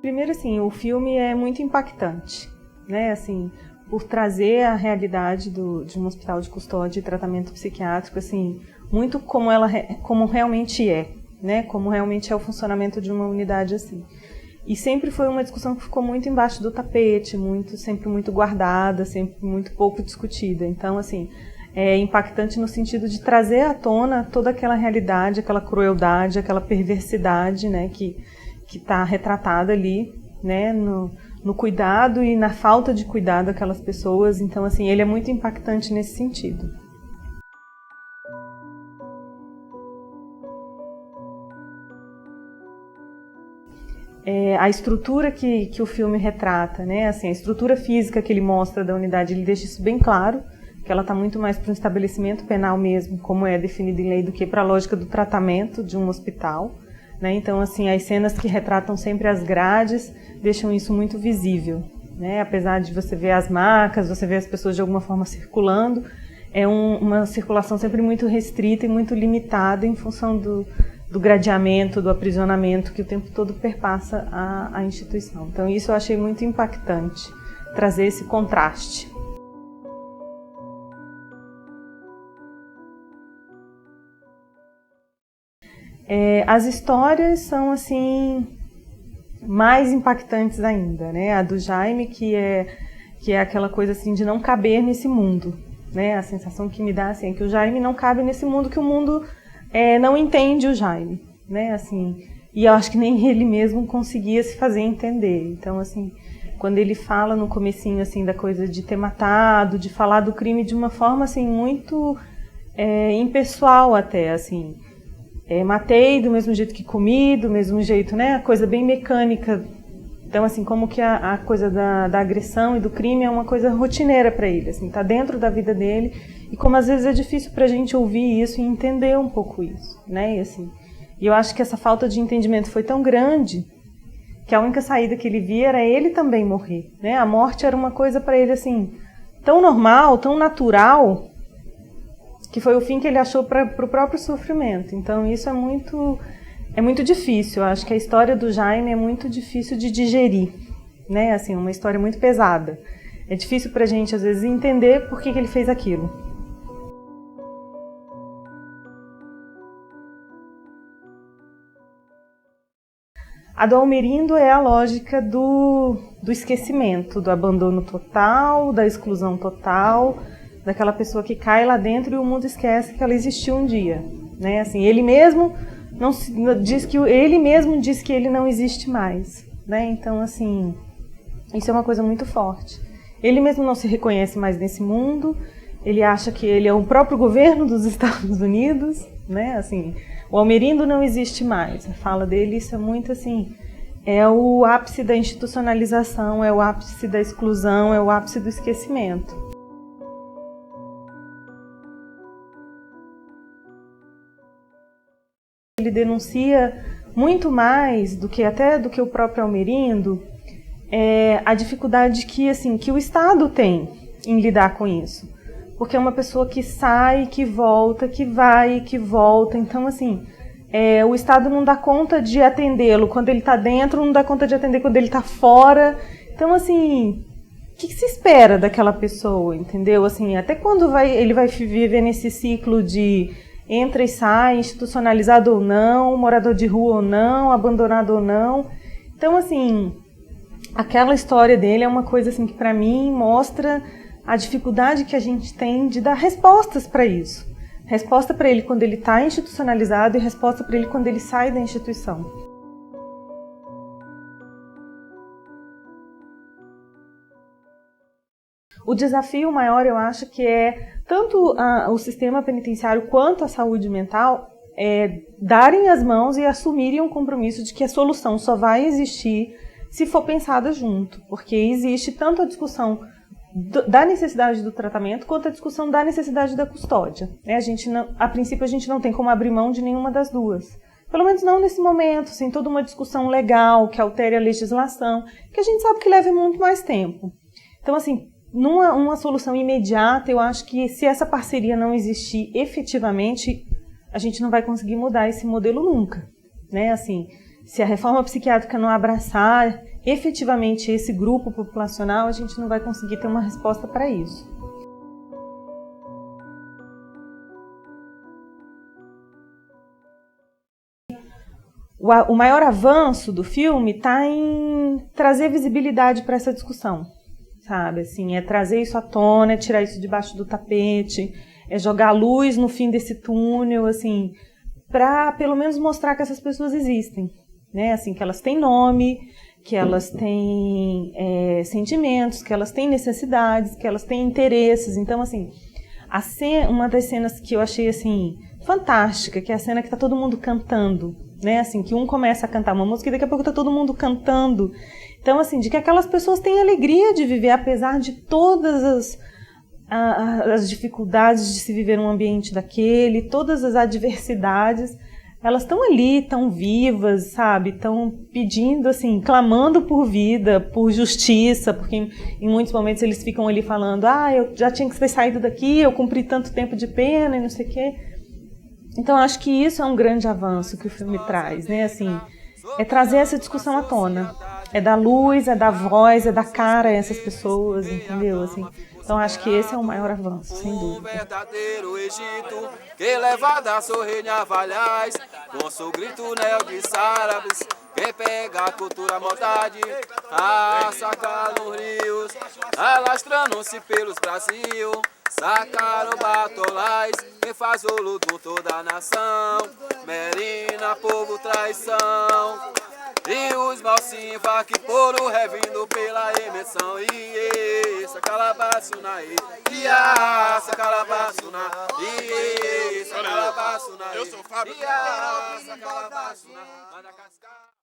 Primeiro, assim, o filme é muito impactante, né, assim, por trazer a realidade de um hospital de custódia e tratamento psiquiátrico, assim, muito como realmente é, né, como realmente é o funcionamento de uma unidade assim. E sempre foi uma discussão que ficou muito embaixo do tapete, sempre muito guardada, sempre muito pouco discutida. Então, assim, é impactante no sentido de trazer à tona toda aquela realidade, aquela crueldade, aquela perversidade, né, que está retratada ali, né, no cuidado e na falta de cuidado daquelas pessoas. Então, assim, ele é muito impactante nesse sentido. A estrutura que o filme retrata, né, assim, a estrutura física que ele mostra da unidade, ele deixa isso bem claro, que ela está muito mais para um estabelecimento penal mesmo, como é definido em lei, do que para a lógica do tratamento de um hospital. Né? Então, assim, as cenas que retratam sempre as grades deixam isso muito visível. Né? Apesar de você ver as macas, você ver as pessoas de alguma forma circulando, é uma circulação sempre muito restrita e muito limitada em função do gradeamento, do aprisionamento que o tempo todo perpassa a instituição. Então, isso eu achei muito impactante, trazer esse contraste. As histórias são, assim, mais impactantes ainda, né? A do Jaime, que é aquela coisa assim de não caber nesse mundo, né? A sensação que me dá assim, é que o Jaime não cabe nesse mundo, que o mundo não entende o Jaime, né? Assim, e eu acho que nem ele mesmo conseguia se fazer entender. Então, assim, quando ele fala no comecinho assim da coisa de ter matado, de falar do crime de uma forma assim muito impessoal até, assim. Matei do mesmo jeito que comi, do mesmo jeito, né? A coisa bem mecânica. Então, assim, como que a coisa da agressão e do crime é uma coisa rotineira para ele, assim, tá dentro da vida dele. E como às vezes é difícil para a gente ouvir isso e entender um pouco isso, né? E, assim, eu acho que essa falta de entendimento foi tão grande que a única saída que ele via era ele também morrer, né? A morte era uma coisa para ele, assim, tão normal, tão natural, que foi o fim que ele achou para o próprio sofrimento. Então isso é muito difícil. Eu acho que a história do Jaime é muito difícil de digerir, né? Assim, uma história muito pesada. É difícil para a gente às vezes entender por que ele fez aquilo. A do Almerindo é a lógica do esquecimento, do abandono total, da exclusão total, daquela pessoa que cai lá dentro e o mundo esquece que ela existiu um dia, né? Assim, ele mesmo diz que ele não existe mais, né? Então, assim, isso é uma coisa muito forte. Ele mesmo não se reconhece mais nesse mundo. Ele acha que ele é o próprio governo dos Estados Unidos, né? Assim, o Almerindo não existe mais. A fala dele, isso é muito assim, é o ápice da institucionalização, é o ápice da exclusão, é o ápice do esquecimento. Ele denuncia muito mais do que o próprio Almerindo, a dificuldade que o Estado tem em lidar com isso. Porque é uma pessoa que sai, que volta, que vai, que volta. Então, assim, o Estado não dá conta de atendê-lo quando ele está dentro, não dá conta de atender quando ele está fora. Então, assim, o que se espera daquela pessoa, entendeu? Assim, até quando ele vai viver nesse ciclo de entra e sai, institucionalizado ou não, morador de rua ou não, abandonado ou não. Então, assim, aquela história dele é uma coisa assim que, para mim, mostra a dificuldade que a gente tem de dar respostas para isso. Resposta para ele quando ele está institucionalizado e resposta para ele quando ele sai da instituição. O desafio maior, eu acho, que é tanto o sistema penitenciário quanto a saúde mental darem as mãos e assumirem o compromisso de que a solução só vai existir se for pensada junto, porque existe tanto a discussão da necessidade do tratamento quanto a discussão da necessidade da custódia. A princípio, a gente não tem como abrir mão de nenhuma das duas. Pelo menos não nesse momento, sem toda uma discussão legal que altere a legislação, que a gente sabe que leva muito mais tempo. Então, assim, numa solução imediata, eu acho que se essa parceria não existir efetivamente, a gente não vai conseguir mudar esse modelo nunca, né? Assim, se a reforma psiquiátrica não abraçar efetivamente esse grupo populacional, a gente não vai conseguir ter uma resposta para isso. O maior avanço do filme está em trazer visibilidade para essa discussão, sabe? Assim, é trazer isso à tona, é tirar isso debaixo do tapete, é jogar luz no fim desse túnel, assim, para pelo menos mostrar que essas pessoas existem, né? Assim, que elas têm nome, que elas têm sentimentos, que elas têm necessidades, que elas têm interesses. Então, assim, uma das cenas que eu achei assim fantástica, que é a cena que está todo mundo cantando, né? Assim, que um começa a cantar uma música e daqui a pouco está todo mundo cantando. Então, assim, de que aquelas pessoas têm alegria de viver, apesar de todas as dificuldades de se viver num ambiente daquele, todas as adversidades, elas estão ali, estão vivas, sabe? Estão pedindo, assim, clamando por vida, por justiça, porque em muitos momentos eles ficam ali falando, eu já tinha que ter saído daqui, eu cumpri tanto tempo de pena e não sei o quê. Então, acho que isso é um grande avanço que o filme traz, né? Assim, é trazer essa discussão à tona. É dar luz, é dar voz, é dar cara a essas pessoas, entendeu? Assim, então, acho que esse é o maior avanço, sem dúvida. O verdadeiro Egito, que levada a sorrir navalhais, com seu grito neo de árabes, quem pega a cultura maldade, sacar nos rios, alastrando-se pelos Brasil, sacar o batolais, quem faz o luto toda a nação, merina, povo, traição. E os mal se que foram revindo pela emissão. E essa calabaçuna, e essa calabaçuna, e essa calabaçuna, eu sou Fábio, e essa calabaçuna, manda cascar.